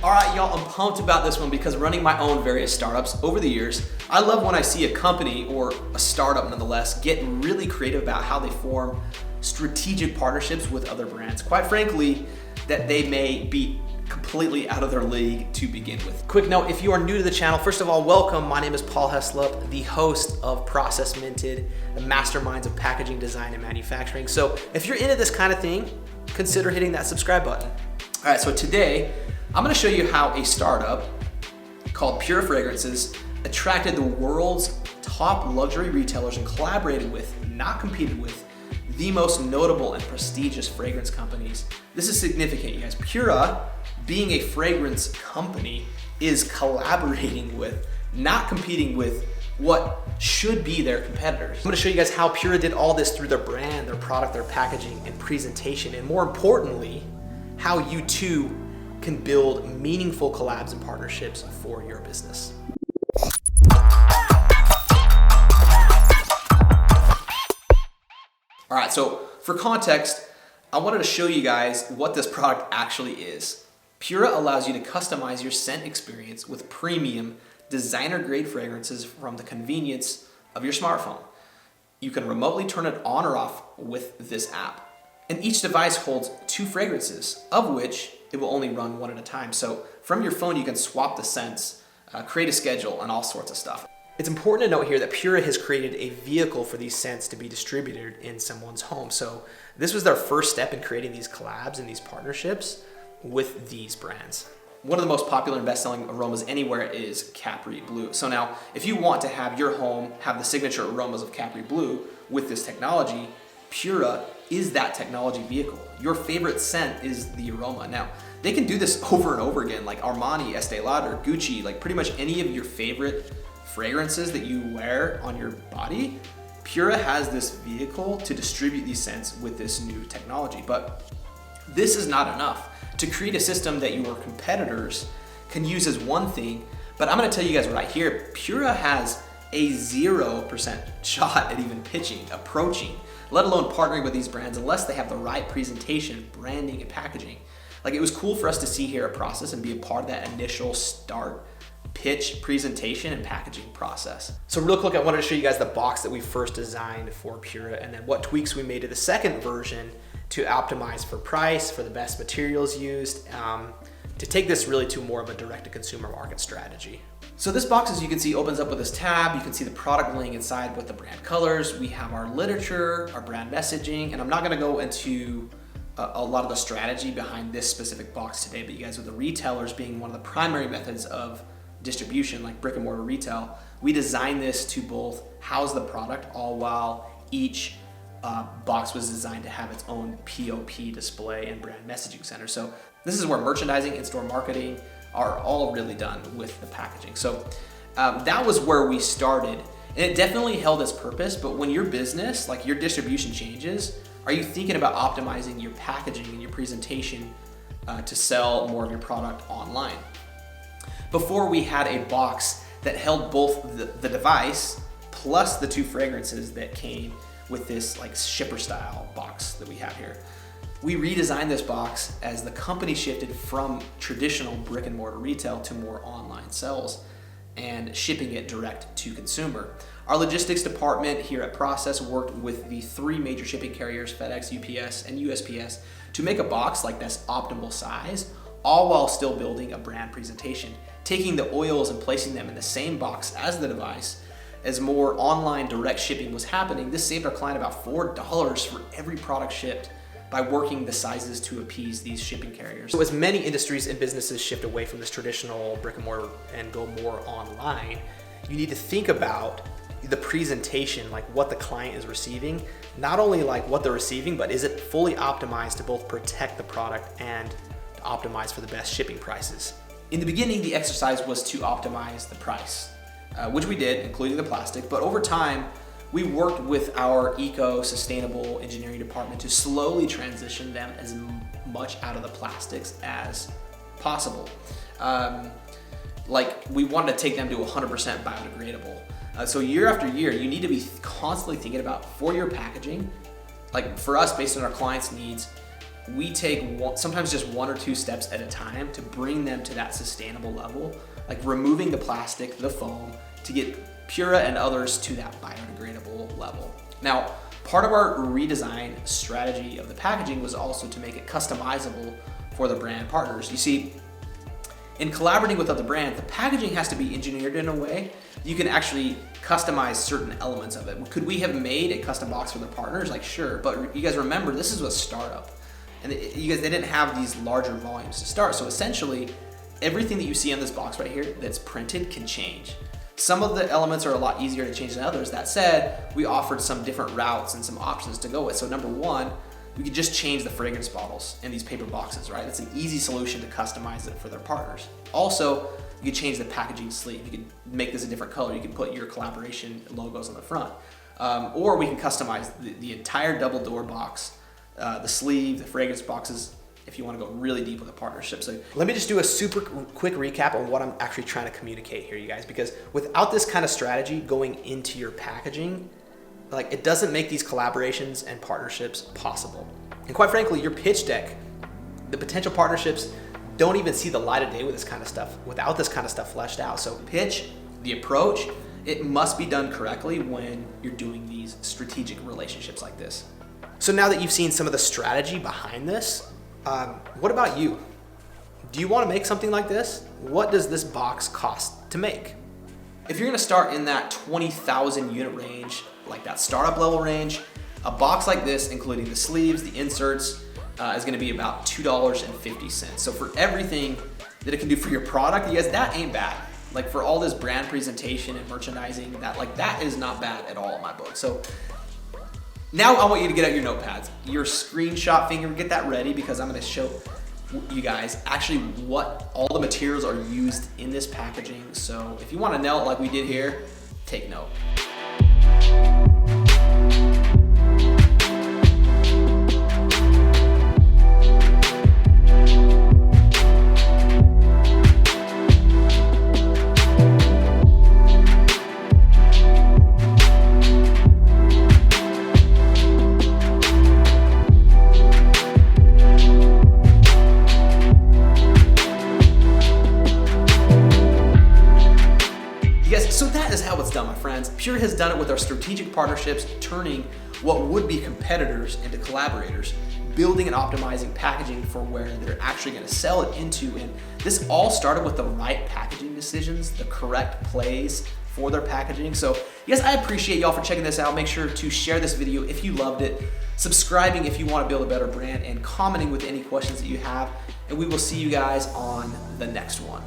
All right, y'all, I'm pumped about this one because running my own various startups over the years, I love when I see a company or a startup nonetheless get really creative about how they form strategic partnerships with other brands. Quite frankly, that they may be completely out of their league to begin with. Quick note, if you are new to the channel, first of all, welcome. My name is Paul Heslop, the host of Process Minted, the masterminds of packaging design and manufacturing. So if you're into this kind of thing, consider hitting that subscribe button. All right, so today, I'm gonna show you how a startup called Pura Fragrances attracted the world's top luxury retailers and collaborated with, not competed with, the most notable and prestigious fragrance companies. This is significant, you guys. Pura, being a fragrance company, is collaborating with, not competing with, what should be their competitors. I'm gonna show you guys how Pura did all this through their brand, their product, their packaging, and presentation, and more importantly, how you too can build meaningful collabs and partnerships for your business. All right, so for context, I wanted to show you guys what this product actually is. Pura allows you to customize your scent experience with premium designer-grade fragrances from the convenience of your smartphone. You can remotely turn it on or off with this app. And each device holds 2 fragrances, of which it will only run one at a time. So from your phone, you can swap the scents, create a schedule, and all sorts of stuff. It's important to note here that Pura has created a vehicle for these scents to be distributed in someone's home. So this was their first step in creating these collabs and these partnerships with these brands. One of the most popular and best-selling aromas anywhere is Capri Blue. So now, if you want to have your home have the signature aromas of Capri Blue with this technology, Pura is that technology vehicle. Your favorite scent is the aroma. Now, they can do this over and over again, like Armani, Estee Lauder, Gucci, like pretty much any of your favorite fragrances that you wear on your body. Pura has this vehicle to distribute these scents with this new technology. But this is not enough. To create a system that your competitors can use as one thing, but I'm gonna tell you guys right here, Pura has a 0% shot at even pitching, approaching, let alone partnering with these brands unless they have the right presentation, branding, and packaging. Like, it was cool for us to see here a process and be a part of that initial start, pitch, presentation, and packaging process. So real quick, I wanted to show you guys the box that we first designed for Pura and then what tweaks we made to the second version to optimize for price, for the best materials used, to take this really to more of a direct-to-consumer market strategy. So this box, as you can see, opens up with this tab. You can see the product laying inside with the brand colors. We have our literature, our brand messaging, and I'm not gonna go into a lot of the strategy behind this specific box today, but you guys, with the retailers being one of the primary methods of distribution, like brick and mortar retail, we designed this to both house the product, all while each box was designed to have its own POP display and brand messaging center. So this is where merchandising and store marketing are all really done with the packaging. So that was where we started, and it definitely held its purpose. But when your business, like your distribution changes, are you thinking about optimizing your packaging and your presentation to sell more of your product online? Before, we had a box that held both the device plus the 2 fragrances that came with this like shipper style box that we have here. We redesigned this box as the company shifted from traditional brick and mortar retail to more online sales and shipping it direct to consumer. Our logistics department here at Process worked with the 3 major shipping carriers, FedEx, UPS, and USPS, to make a box like this optimal size, all while still building a brand presentation, taking the oils and placing them in the same box as the device. As more online direct shipping was happening, this saved our client about $4 for every product shipped by working the sizes to appease these shipping carriers. So as many industries and businesses shift away from this traditional brick and mortar and go more online, you need to think about the presentation, like what the client is receiving, not only like what they're receiving, but is it fully optimized to both protect the product and to optimize for the best shipping prices. In the beginning, the exercise was to optimize the price, which we did, including the plastic, but over time, we worked with our eco-sustainable engineering department to slowly transition them as much out of the plastics as possible. Like, we wanted to take them to 100% biodegradable. So year after year, you need to be constantly thinking about, for your packaging, like for us, based on our clients' needs, we take sometimes just 1 or 2 steps at a time to bring them to that sustainable level, like removing the plastic, the foam, to get Pura and others to that biodegradable level. Now, part of our redesign strategy of the packaging was also to make it customizable for the brand partners. You see, in collaborating with other brands, the packaging has to be engineered in a way you can actually customize certain elements of it. Could we have made a custom box for the partners? Like, sure, but you guys remember, this is a startup. And they didn't have these larger volumes to start. So essentially, everything that you see on this box right here that's printed can change. Some of the elements are a lot easier to change than others. That said, we offered some different routes and some options to go with. So number one, we could just change the fragrance bottles in these paper boxes, right? It's an easy solution to customize it for their partners. Also, you could change the packaging sleeve. You could make this a different color. You could put your collaboration logos on the front. Or we can customize the entire double door box, the sleeve, the fragrance boxes, if you want to go really deep with a partnership. So let me just do a super quick recap on what I'm actually trying to communicate here, you guys, because without this kind of strategy going into your packaging, like, it doesn't make these collaborations and partnerships possible. And quite frankly, your pitch deck, the potential partnerships don't even see the light of day with this kind of stuff, without this kind of stuff fleshed out. So pitch, the approach, it must be done correctly when you're doing these strategic relationships like this. So now that you've seen some of the strategy behind this, what about you? Do you want to make something like this? What does this box cost to make? If you're going to start in that 20,000 unit range, like that startup level range, a box like this, including the sleeves, the inserts, is going to be about $2.50. So for everything that it can do for your product, you guys, that ain't bad. Like, for all this brand presentation and merchandising, that is not bad at all in my book. So now I want you to get out your notepads, your screenshot finger, get that ready, because I'm going to show you guys actually what all the materials are used in this packaging. So if you want to nail it like we did here, take note. So that is how it's done, my friends. Pura has done it with our strategic partnerships, turning what would be competitors into collaborators, building and optimizing packaging for where they're actually going to sell it into. And this all started with the right packaging decisions, the correct plays for their packaging. So yes, I appreciate y'all for checking this out. Make sure to share this video if you loved it, subscribing if you want to build a better brand, and commenting with any questions that you have. And we will see you guys on the next one.